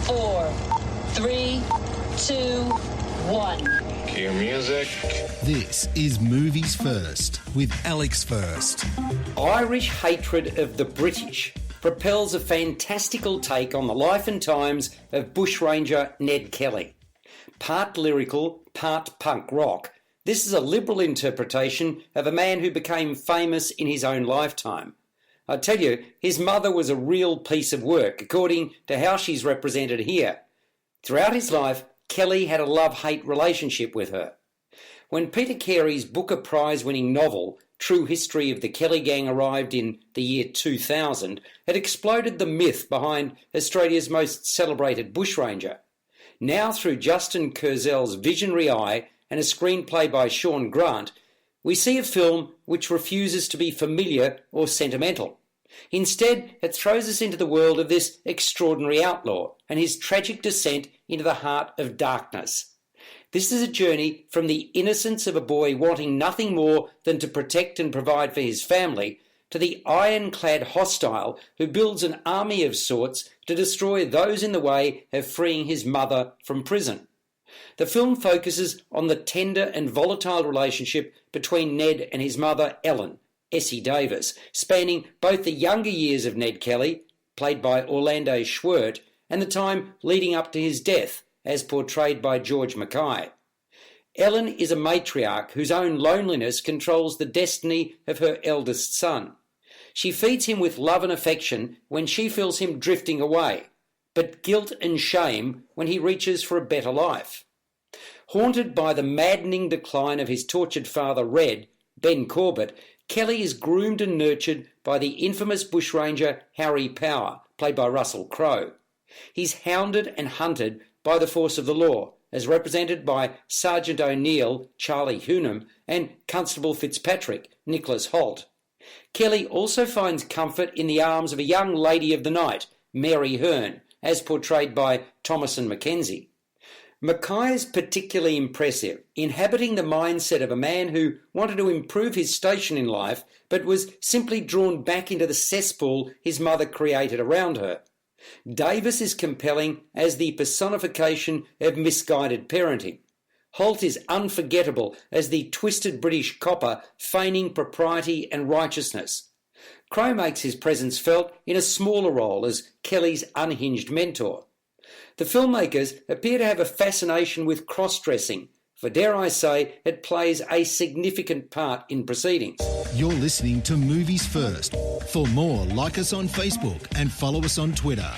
4, 3, 2, 1. Cue music. This is Movies First with Alex First. Irish hatred of the British propels a fantastical take on the life and times of bushranger Ned Kelly. Part lyrical, part punk rock, this is a liberal interpretation of a man who became famous in his own lifetime. I tell you, his mother was a real piece of work, according to how she's represented here. Throughout his life, Kelly had a love-hate relationship with her. When Peter Carey's Booker Prize-winning novel, True History of the Kelly Gang, arrived in the year 2000, it exploded the myth behind Australia's most celebrated bushranger. Now, through Justin Kurzel's visionary eye and a screenplay by Shaun Grant, we see a film which refuses to be familiar or sentimental. Instead, it throws us into the world of this extraordinary outlaw and his tragic descent into the heart of darkness. This is a journey from the innocence of a boy wanting nothing more than to protect and provide for his family to the ironclad hostile who builds an army of sorts to destroy those in the way of freeing his mother from prison. The film focuses on the tender and volatile relationship between Ned and his mother, Ellen, Essie Davis, spanning both the younger years of Ned Kelly, played by Orlando Schwert, and the time leading up to his death, as portrayed by George MacKay. Ellen is a matriarch whose own loneliness controls the destiny of her eldest son. She feeds him with love and affection when she feels him drifting away, but guilt and shame when he reaches for a better life. Haunted by the maddening decline of his tortured father, Red, Ben Corbett, Kelly is groomed and nurtured by the infamous bushranger Harry Power, played by Russell Crowe. He's hounded and hunted by the force of the law, as represented by Sergeant O'Neill, Charlie Hunnam, and Constable Fitzpatrick, Nicholas Hoult. Kelly also finds comfort in the arms of a young lady of the night, Mary Hearn, as portrayed by Thomasin McKenzie. MacKay is particularly impressive, inhabiting the mindset of a man who wanted to improve his station in life, but was simply drawn back into the cesspool his mother created around her. Davis is compelling as the personification of misguided parenting. Hoult is unforgettable as the twisted British copper feigning propriety and righteousness. Crowe makes his presence felt in a smaller role as Kelly's unhinged mentor. The filmmakers appear to have a fascination with cross-dressing, for dare I say, it plays a significant part in proceedings. You're listening to Movies First. For more, like us on Facebook and follow us on Twitter.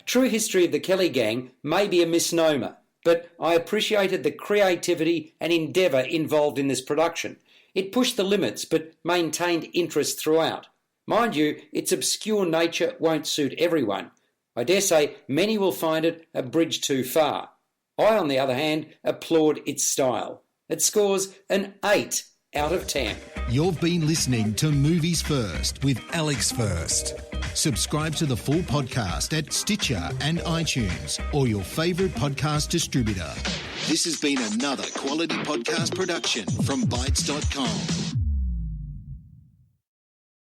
True History of the Kelly Gang may be a misnomer, but I appreciated the creativity and endeavour involved in this production. It pushed the limits but maintained interest throughout. Mind you, its obscure nature won't suit everyone. I dare say many will find it a bridge too far. I, on the other hand, applaud its style. It scores an 8 out of 10. You've been listening to Movies First with Alex First. Subscribe to the full podcast at Stitcher and iTunes or your favourite podcast distributor. This has been another quality podcast production from Bytes.com.